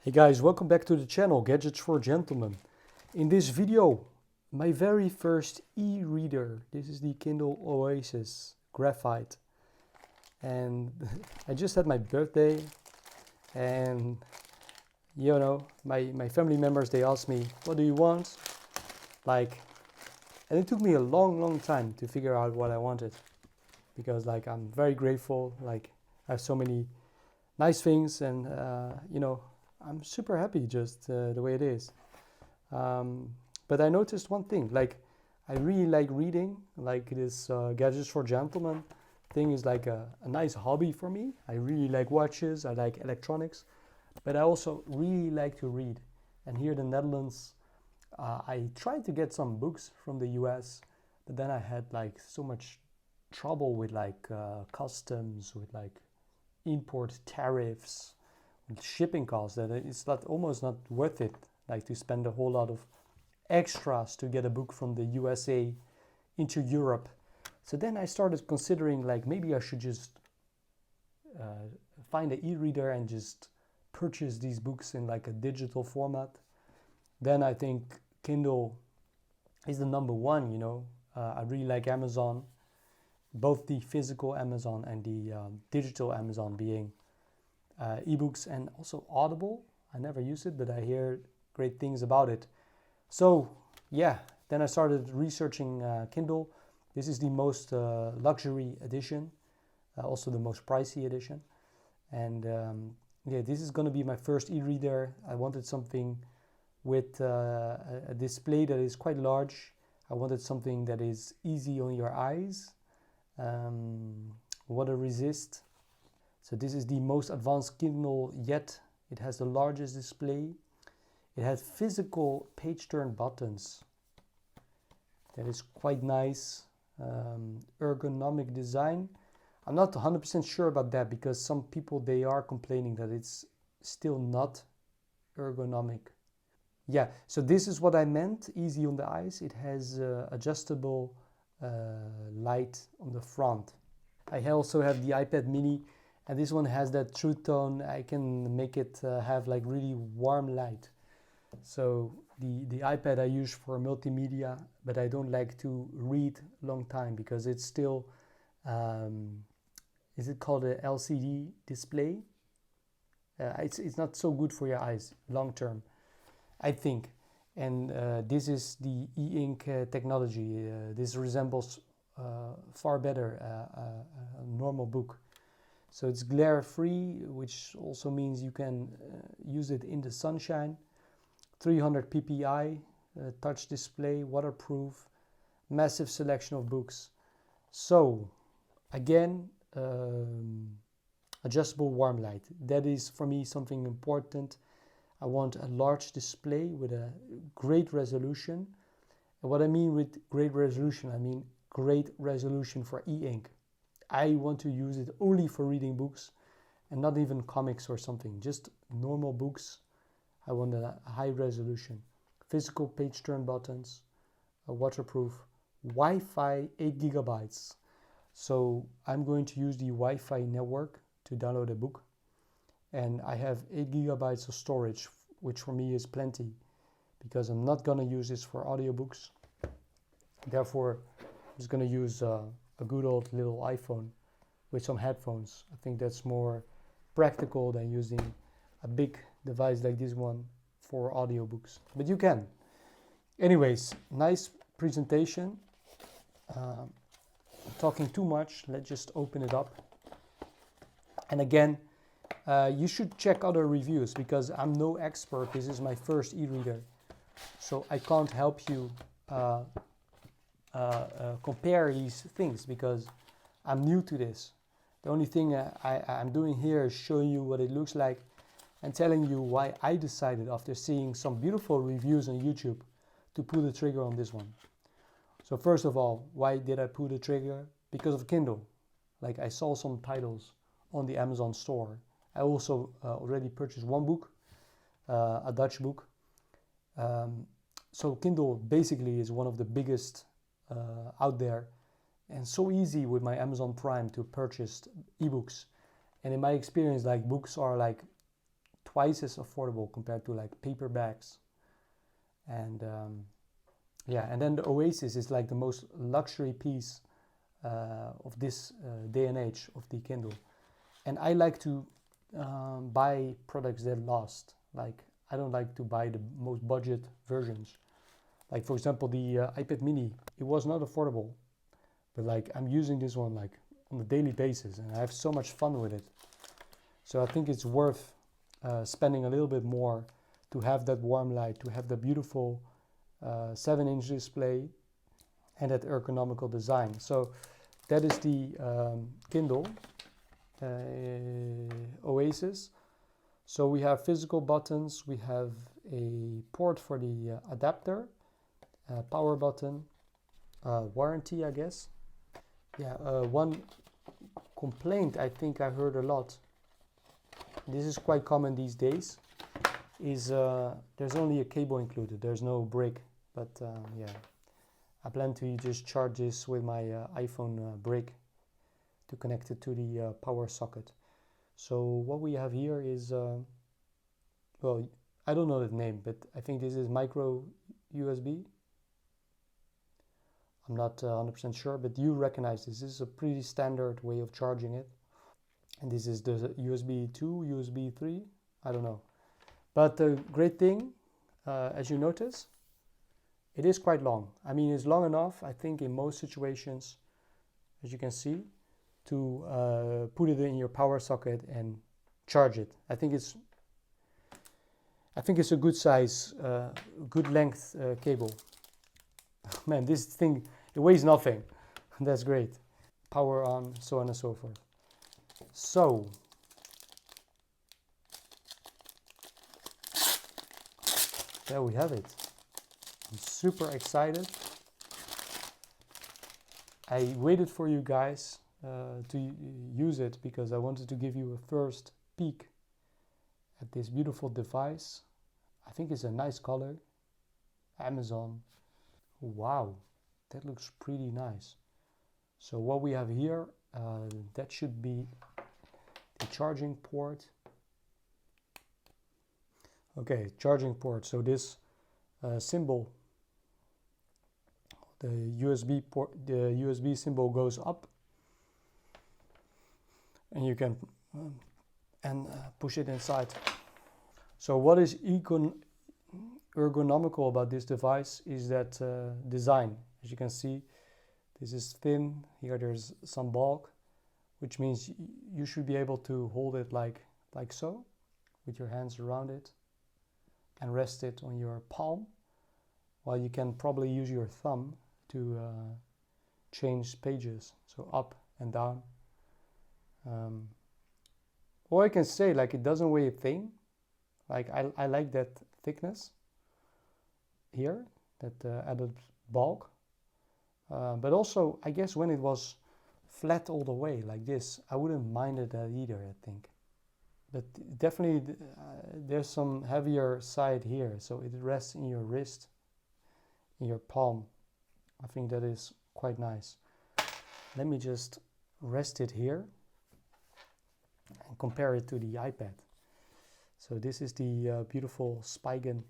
Hey guys, welcome back to the channel Gadgets for Gentlemen. In this video, my very first e-reader. This is the Kindle Oasis Graphite. And I just had my birthday and my family members, they asked me, what do you want? And it took me a long time to figure out what I wanted. Because I'm very grateful, I have so many nice things and I'm super happy just the way it is. But I noticed one thing, I really like reading, this Gadgets for Gentlemen thing is a nice hobby for me. I really like watches, I like electronics, but I also really like to read. And here in the Netherlands, I tried to get some books from the US, but then I had so much trouble with customs, with import tariffs, shipping costs, that it's almost not worth it to spend a whole lot of extras to get a book from the USA into Europe. So then I started considering maybe I should just find an e-reader and just purchase these books in a digital format. Then I think Kindle is the number one. I really like Amazon, both the physical Amazon and the digital Amazon, being ebooks and also Audible. I never use it, but I hear great things about it. So yeah, then I started researching Kindle. This is the most luxury edition, also the most pricey edition. And yeah, this is going to be my first e-reader. I wanted something with a display that is quite large. I wanted something that is easy on your eyes, water resist. So this is the most advanced Kindle yet. It has the largest display. It has physical page turn buttons. That is quite nice. Ergonomic design. I'm not 100% sure about that, because some people, they are complaining that it's still not ergonomic. Yeah, so this is what I meant, easy on the eyes. It has adjustable light on the front. I also have the iPad mini, and this one has that True Tone. I can make it have really warm light. So the iPad I use for multimedia, but I don't like to read long time because it's still, is it called a LCD display? It's not so good for your eyes long term, I think. And this is the e-ink technology. This resembles far better a normal book. So it's glare free, which also means you can use it in the sunshine. 300 ppi, touch display, waterproof, massive selection of books. So again, adjustable warm light. That is for me something important. I want a large display with a great resolution. And what I mean with great resolution, I mean great resolution for e-ink. I want to use it only for reading books and not even comics or something, just normal books. I want a high resolution, physical page turn buttons, a waterproof, Wi-Fi 8 gigabytes. So I'm going to use the Wi-Fi network to download a book. And I have 8 gigabytes of storage, which for me is plenty, because I'm not going to use this for audiobooks. Therefore, I'm just going to use a good old little iPhone with some headphones. I think that's more practical than using a big device like this one for audiobooks. But you can. Anyways, nice presentation. Talking too much, let's just open it up. And again, you should check other reviews, because I'm no expert. This is my first e-reader, so I can't help you compare these things, because I'm new to this. The only thing I'm doing here is showing you what it looks like and telling you why I decided, after seeing some beautiful reviews on YouTube, to pull the trigger on this one. So first of all, why did I pull the trigger? Because of Kindle. I saw some titles on the Amazon store. I also already purchased one book, a Dutch book. So Kindle basically is one of the biggest out there, and so easy with my Amazon Prime to purchase ebooks. And in my experience, books are twice as affordable compared to like paperbacks. And yeah, and then the Oasis is like the most luxury piece of this day and age of the Kindle. And I like to buy products that last. Like, I don't like to buy the most budget versions. Like, for example, the iPad mini, it was not affordable, but like I'm using this one like on a daily basis and I have so much fun with it. So I think it's worth spending a little bit more to have that warm light, to have the beautiful 7-inch display and that ergonomical design. So that is the Kindle Oasis. So we have physical buttons, we have a port for the adapter, power button, warranty, I guess. Yeah, one complaint I think I heard a lot, this is quite common these days, is there's only a cable included, there's no brick. But yeah, I plan to just charge this with my iPhone brick to connect it to the power socket. So what we have here is, well, I don't know the name, but I think this is micro USB. I'm not 100% sure, but you recognize this. This is a pretty standard way of charging it. And this is the USB 2, USB 3, I don't know. But the great thing, as you notice, it is quite long. I mean, it's long enough, I think, in most situations, as you can see, to put it in your power socket and charge it. I think it's a good size, good length cable. Man, this thing, it weighs nothing. That's great. Power on, so on and so forth. So, there we have it. I'm super excited. I waited for you guys to use it because I wanted to give you a first peek at this beautiful device. I think it's a nice color. Amazon. Wow, that looks pretty nice. So what we have here, that should be the charging port. Okay, charging port. So this symbol, the USB port, the USB symbol goes up, and you can push it inside. So what is ergonomical about this device is that design. As you can see, this is thin. Here there's some bulk, which means you should be able to hold it like so, with your hands around it, and rest it on your palm, while you can probably use your thumb to change pages, so up and down. Or I can say, like, it doesn't weigh a thing. Like, I like that thickness here, that added bulk. But also, I guess when it was flat all the way like this, I wouldn't mind it either, I think. But definitely there's some heavier side here, so it rests in your wrist, in your palm. I think that is quite nice. Let me just rest it here and compare it to the iPad. So this is the beautiful Spigen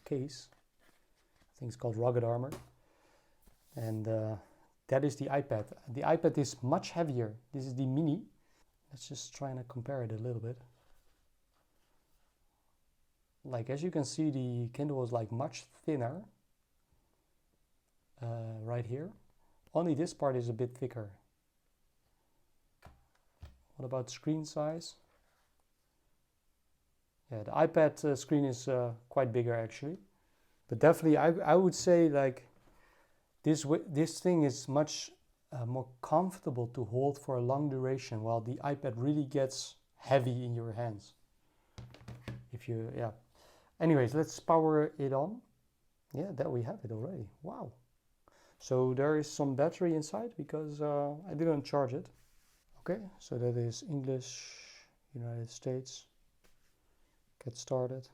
case. I think it's called Rugged Armor. And that is the iPad. The iPad is much heavier. This is the mini. Let's just try and compare it a little bit. Like, as you can see, the Kindle is like much thinner right here. Only this part is a bit thicker. What about screen size? Yeah, the iPad screen is quite bigger actually. But definitely I would say, like, this thing is much more comfortable to hold for a long duration, while the iPad really gets heavy in your hands. If you, yeah. Anyways, let's power it on. Yeah, there we have it already. Wow. So there is some battery inside because I didn't charge it. Okay, so that is English, United States. Get started.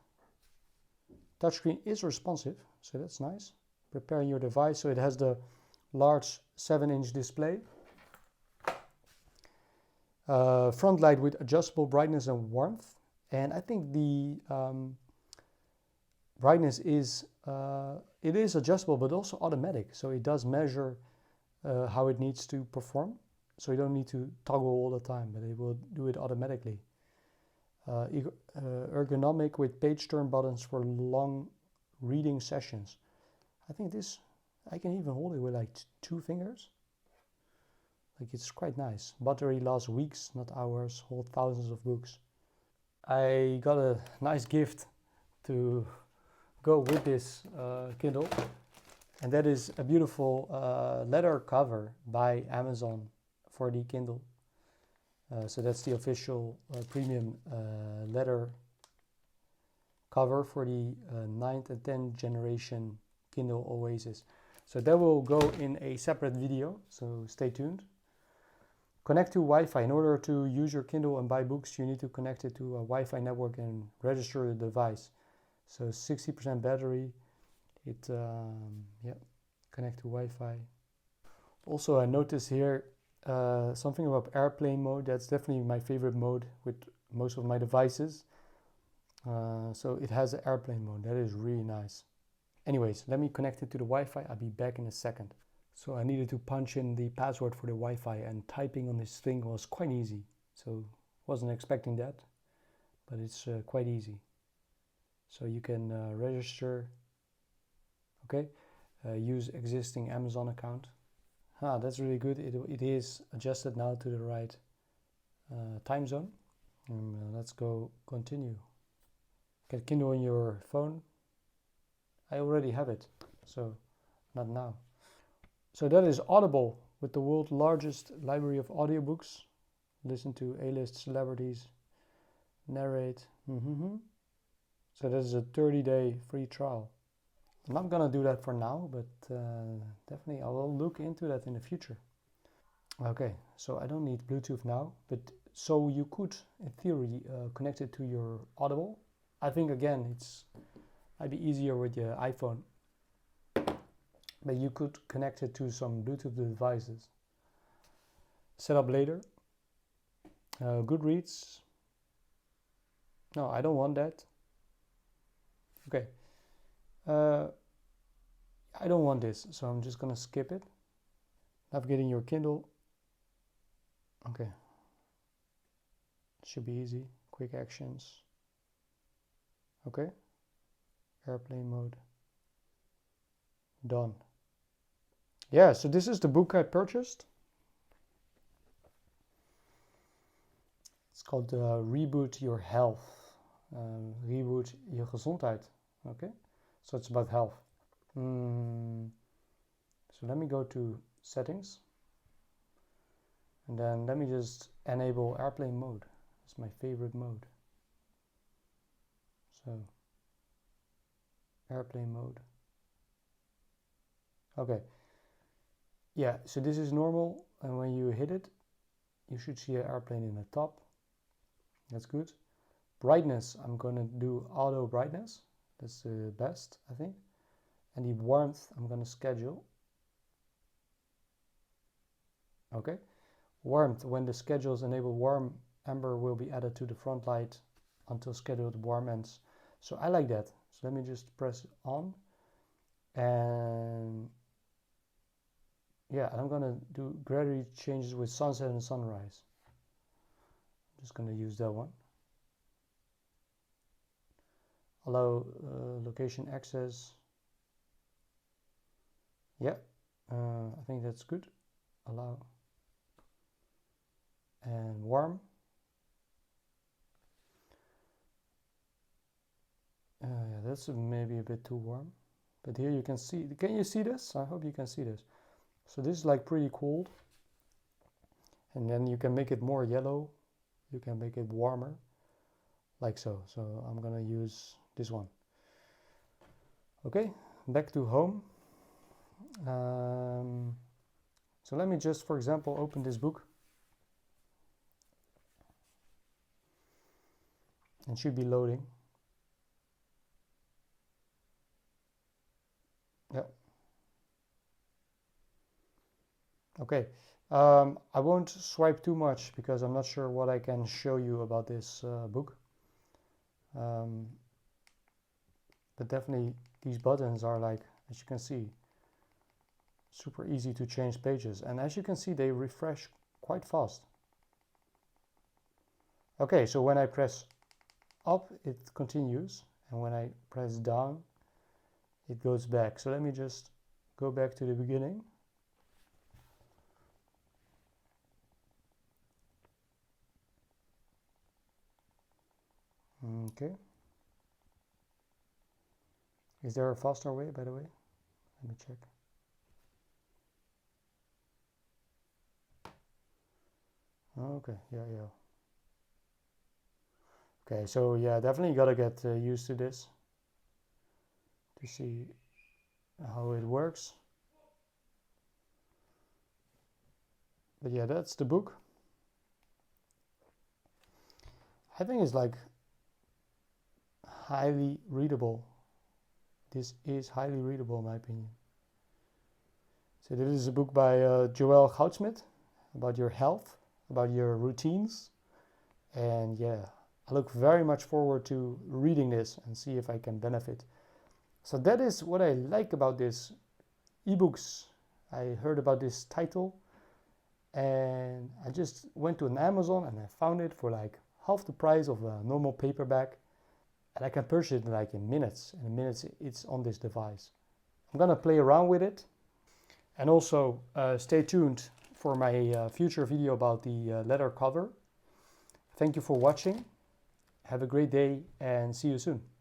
Touchscreen is responsive, so that's nice. Preparing your device, so it has the large 7-inch display. Front light with adjustable brightness and warmth, And I think the brightness is it is adjustable, but also automatic. So it does measure how it needs to perform. So you don't need to toggle all the time, but it will do it automatically. Ergonomic with page turn buttons for long reading sessions. I think this, I can even hold it with like 2 fingers. Like, it's quite nice. Battery lasts weeks, not hours. Hold thousands of books. I got a nice gift to go with this Kindle, and that is a beautiful leather cover by Amazon for the Kindle. So that's the official premium leather cover for the 9th and 10th generation Kindle Oasis. So that will go in a separate video, so stay tuned. Connect to Wi-Fi. In order to use your Kindle and buy books, you need to connect it to a Wi-Fi network and register the device. So 60% battery. Connect to Wi-Fi. Also, I noticed here something about airplane mode. That's definitely my favorite mode with most of my devices. So it has an airplane mode. That is really nice. Anyways, let me connect it to the Wi-Fi. I'll be back in a second. So I needed to punch in the password for the Wi-Fi, and typing on this thing was quite easy. So wasn't expecting that, but it's quite easy. So you can register, okay, use existing Amazon account. That's really good. It is adjusted now to the right time zone. Let's go continue. Get Kindle on your phone. I already have it, so not now. So that is Audible, with the world's largest library of audiobooks. Listen to A-list celebrities narrate. So that is a 30-day free trial. I'm not gonna do that for now, but definitely I will look into that in the future. Okay, so I don't need Bluetooth now, but so you could, in theory, connect it to your Audible. I think again, might be easier with your iPhone, but you could connect it to some Bluetooth devices. Set up later. Goodreads. No, I don't want that. Okay. I don't want this, so I'm just gonna skip it. Navigating your Kindle. Okay. Should be easy. Quick actions. Okay. Airplane mode. Done. Yeah, so this is the book I purchased. It's called Reboot Your Health. Reboot Je Gezondheid. Okay, so it's about health. So let me go to settings, and then let me just enable airplane mode. It's my favorite mode. So airplane mode. Okay. Yeah, so this is normal, and when you hit it, you should see an airplane in the top. That's good. Brightness, I'm gonna do auto brightness. That's the best, I think. And the warmth, I'm gonna schedule. Okay. Warmth, when the schedule is enabled, warm amber will be added to the front light until scheduled warm ends. So I like that. So let me just press on, and yeah, I'm gonna do gradually changes with sunset and sunrise. I'm just gonna use that one. Allow location access. Yeah, I think that's good. Allow. And warm. Yeah, that's maybe a bit too warm. But here you can see, can you see this? I hope you can see this. So this is like pretty cold. And then you can make it more yellow. You can make it warmer, like so. So I'm gonna use this one. Okay, back to home. So let me just, for example, open this book. It should be loading. Yeah. Okay. I won't swipe too much because I'm not sure what I can show you about this book. But definitely these buttons are, like, as you can see, super easy to change pages. And as you can see, they refresh quite fast. Okay, so when I press up, it continues. And when I press down, it goes back. So let me just go back to the beginning. Okay. Is there a faster way, by the way? Let me check. Okay, yeah. Okay, so yeah, definitely gotta get used to this to see how it works. But yeah, that's the book. I think it's like highly readable. This is highly readable in my opinion. So this is a book by Joël Goudsmit about your health, about your routines. And yeah, I look very much forward to reading this and see if I can benefit. So that is what I like about this ebooks. I heard about this title and I just went to an Amazon and I found it for like half the price of a normal paperback. And I can purchase it like in minutes. In minutes it's on this device. I'm gonna play around with it. And also stay tuned for my future video about the leather cover. Thank you for watching. Have a great day and see you soon.